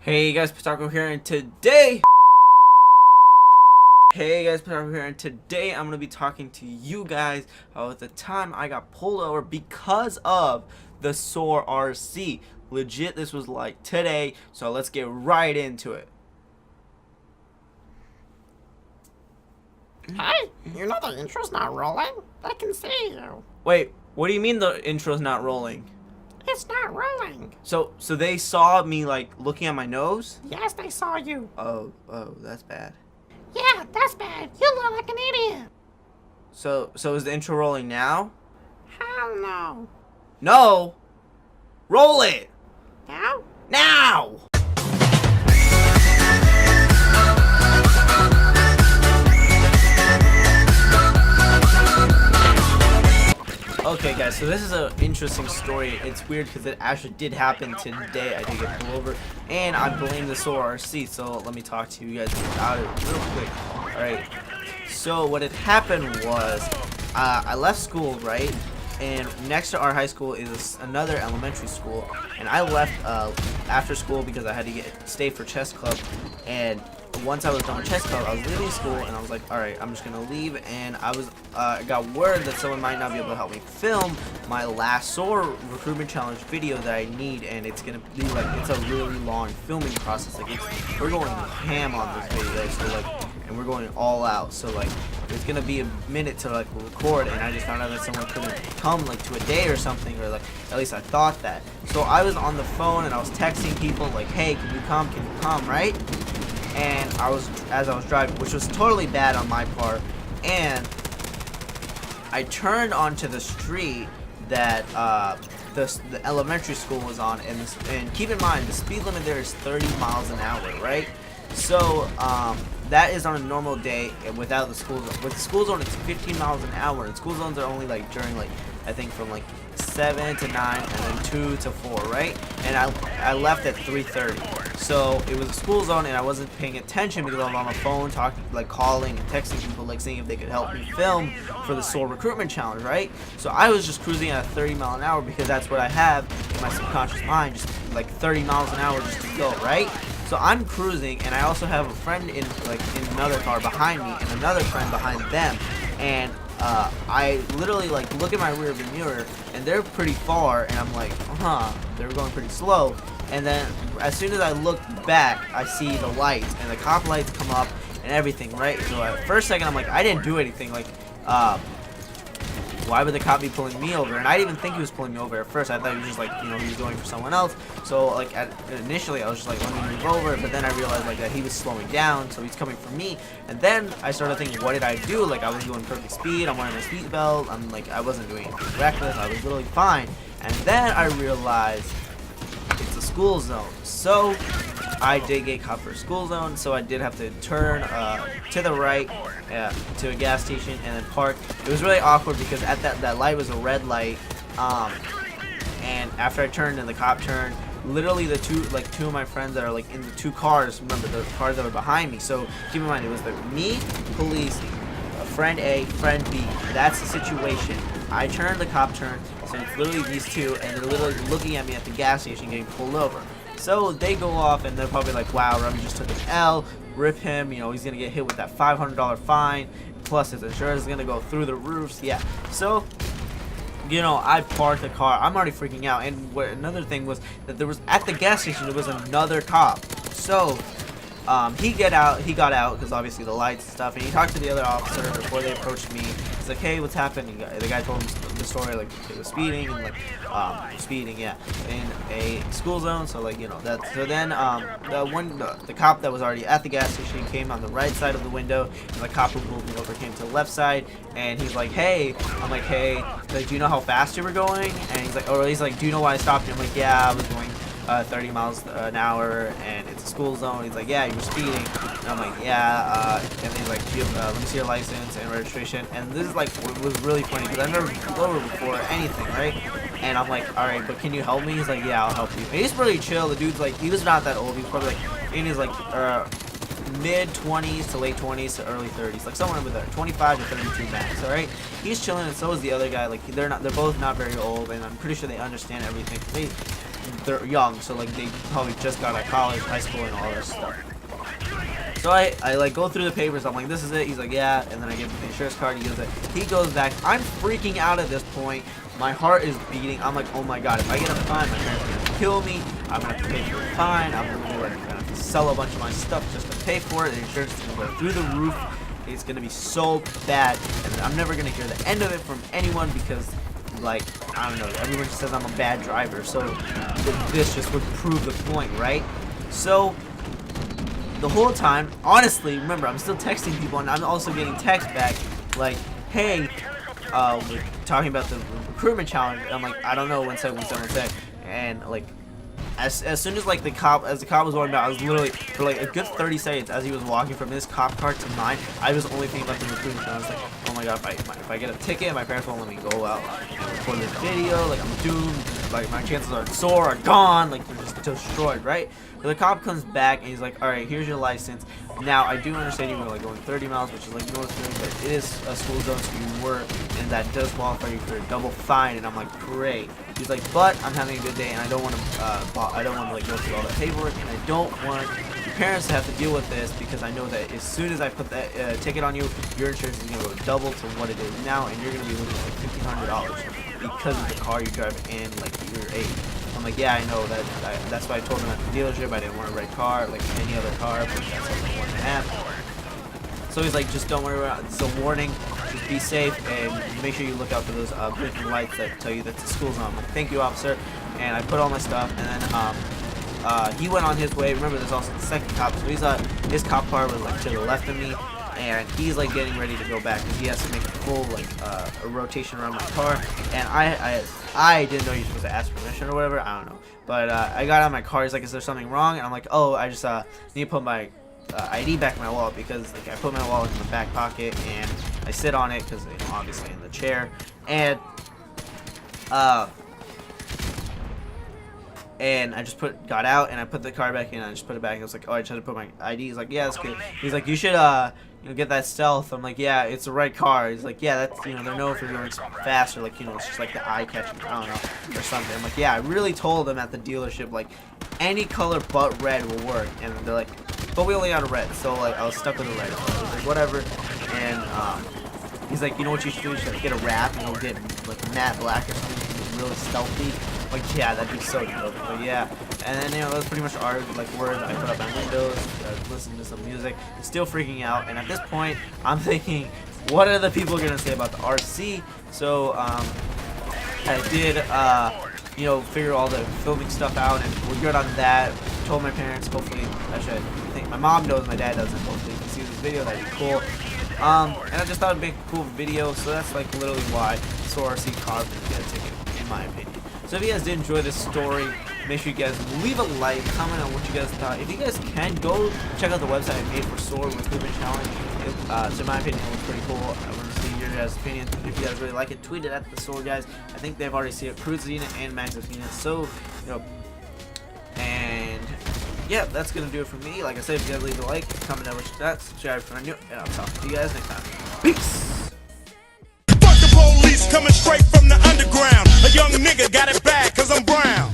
Hey guys, PaTaKo here, and today I'm gonna be talking to you guys about the time I got pulled over because of the SOARRC. Legit, this was like today, so let's get right into it. Hey, you know the intro's not rolling? I can see you. Wait, what do you mean the intro's not rolling? It's not rolling. So they saw me like looking at my nose? Yes, they saw you. Oh, that's bad. Yeah, that's bad. You look like an idiot. So is the intro rolling now? Hell no. No! Roll it! Now? Now! Okay guys, so this is an interesting story. It's weird because it actually did happen today. I did get pulled over, and I blame the SOARRC, so let me talk to you guys about it real quick. Alright, so what had happened was, I left school, right? And next to our high school is another elementary school, and I left after school because I had to stay for chess club. And once I was done with chess club, I was leaving school, and I was like, all right, I'm just gonna leave. And I got word that someone might not be able to help me film my last SOAR recruitment challenge video that I need, and it's gonna be like, it's a really long filming process. Like we're going ham on this video, so like, and we're going all out. So like, it's gonna be a minute to like record, and I just found out that someone couldn't come like to a day or something, or like at least I thought that. So I was on the phone and I was texting people like, hey, can you come, right? And as I was driving, which was totally bad on my part, and I turned onto the street that the elementary school was on, and keep in mind the speed limit there is 30 miles an hour, right? So that is on a normal day without the school zone. With the school zone, it's 15 miles an hour, and school zones are only like during like, I think from like 7 to 9 and then 2 to 4, right? And I left at 3:30. So it was a school zone, and I wasn't paying attention because I was on the phone talking, like calling and texting people, like seeing if they could help me film for the SOAR recruitment challenge, right? So I was just cruising at 30 miles an hour because that's what I have in my subconscious mind, just like 30 miles an hour just to go, right? So I'm cruising, and I also have a friend in another car behind me and another friend behind them, and I literally like look at my rear view mirror, and they're pretty far, and I'm like, they were going pretty slow. And then as soon as I look back, I see the lights, and the cop lights come up and everything, right? So at first second, I'm like, I didn't do anything. Like, why would the cop be pulling me over? And I didn't even think he was pulling me over at first. I thought he was just like, you know, he was going for someone else. So like initially I was just like, let me move over, but then I realized like that he was slowing down, so he's coming for me. And then I started thinking, what did I do? Like, I was going perfect speed, I'm wearing my seatbelt, I'm like, I wasn't doing anything reckless, I was literally fine. And then I realized it's a school zone. So I did get caught for a school zone, so I did have to turn to the right to a gas station and then park. It was really awkward because at that light was a red light, and after I turned and the cop turned, literally the two of my friends that are like in the two cars, remember the cars that were behind me, so keep in mind it was me, police, friend A, friend B. That's the situation. I turned, the cop turned, so it's literally these two, and they're literally looking at me at the gas station getting pulled over. So they go off, and they're probably like, wow, Remy just took an L, rip him, you know, he's gonna get hit with that $500 fine, plus his insurance is gonna go through the roofs, yeah. So, you know, I parked the car, I'm already freaking out, and another thing was that there was, at the gas station, there was another cop. So he got out because obviously the lights and stuff, and he talked to the other officer before they approached me. He's like, hey, what's happening? The guy told him the story, like it was speeding and like yeah, in a school zone. So like, you know, that. So then the cop that was already at the gas station came on the right side of the window, and the cop who pulled me over came to the left side, and he's like, hey, I'm like, hey, like, do you know how fast you were going? And he's like, or he's like, do you know why I stopped you? I'm like, yeah, I was going 30 miles an hour, and it's a school zone. He's like, yeah, you were speeding. And I'm like, yeah, and he's like, let me see your license and registration. And this is like, it was really funny because I've never pulled over before or anything, right? And I'm like, all right, but can you help me? He's like, yeah, I'll help you. And he's pretty chill. The dude's like, he was not that old. He was probably like in his like mid 20s to late 20s to early 30s, like somewhere over there, 25 to 32 max. All right, he's chilling, and so is the other guy. Like they're both not very old, and I'm pretty sure they understand everything. they're young, so like they probably just got out of college, high school, and all this stuff. So I like go through the papers. I'm like, this is it. He's like, yeah. And then I give him the insurance card. He gives it. He goes back. I'm freaking out at this point. My heart is beating. I'm like, oh my god, if I get a fine, my parents are gonna kill me. I'm gonna have to pay for the fine. I'm gonna have to sell a bunch of my stuff just to pay for it. The insurance is gonna go through the roof. It's gonna be so bad, and I'm never gonna hear the end of it from anyone because, like, I don't know, everyone just says I'm a bad driver. So this just would prove the point, right? So the whole time, honestly, remember, I'm still texting people, and I'm also getting texts back like, hey, we're talking about the recruitment challenge. I'm like, I don't know, one sec. And like, as soon as like the cop was walking by, I was literally, for like a good 30 seconds as he was walking from his cop car to mine, I was only thinking about the recruitment challenge. I was like, oh my god, if I get a ticket, my parents won't let me go out and record this video. Like, I'm doomed. Like, my chances are gone. Like, they're just destroyed, right? So the cop comes back and he's like, all right, here's your license. Now, I do understand you were like going 30 miles, which is like north, but it is a school zone, so you were, and that does qualify you for a double fine. And I'm like, great. He's like, but I'm having a good day, and I don't want to like go through all that paperwork, and I don't want your parents to have to deal with this because I know that as soon as I put that ticket on you, your insurance is gonna go double to what it is now, and you're gonna be losing like $1,500 because of the car you drive and like your age. I'm like, yeah, I know that. That's why I told him at the dealership I didn't want a red car, like any other car, but that's like a 1.5. So he's like, just don't worry about it. It's a warning. Just be safe and make sure you look out for those blinking lights that tell you that the school's on. I'm like, thank you, officer. And I put all my stuff, and then he went on his way. Remember, there's also the second cop. So he's his cop car was like to the left of me, and he's like getting ready to go back because he has to make a full like a rotation around my car. And I didn't know you're supposed to ask permission or whatever. I don't know. But I got out of my car. He's like, is there something wrong? And I'm like, oh, I just need to put my ID back in my wallet because like I put my wallet in the back pocket and I sit on it because obviously in the chair. And I just got out and I put the car back in and I just put it back. I was like, oh, I tried to put my ID. He's like, yeah, that's good. He's like, you should get that stealth. I'm like, yeah, it's the right car. He's like, yeah, that's, they're known for going fast, or like, it's just like the eye catching, I don't know, or something. I'm like, yeah, I really told them at the dealership, like, any color but red will work. And they're like, but we only got a red. So like, I was stuck with a red. So I was like, whatever. And he's like, you know what you should do? You should get a wrap and get like matte black or something, really stealthy. Like, yeah, that'd be so dope. But yeah, and then that's pretty much our like words. I put up my windows, listen to some music, and still freaking out. And at this point, I'm thinking, what are the people gonna say about the RC? So I did figure all the filming stuff out, and we're good on that. Told my parents. Hopefully, actually, I think my mom knows, my dad doesn't. Hopefully, you can see this video. That'd be cool. And I just thought it'd be a cool video. So that's like literally why SOARRC caused me to get a ticket, in my opinion. So if you guys did enjoy this story, make sure you guys leave a like, comment on what you guys thought. If you guys can, go check out the website I made for SOARRC Recruitment Challenge. So in my opinion, it looks pretty cool. I want to see your guys' opinion. If you guys really like it, tweet it at the SOARRC guys. I think they've already seen it. Crew's seen it and Max has seen it. So, and yeah, that's going to do it for me. Like I said, if you guys leave a like, comment down what you thought, subscribe if you're new, and I'll talk to you guys next time. Peace! Police coming straight from the underground. A young nigga got it bad cause I'm brown.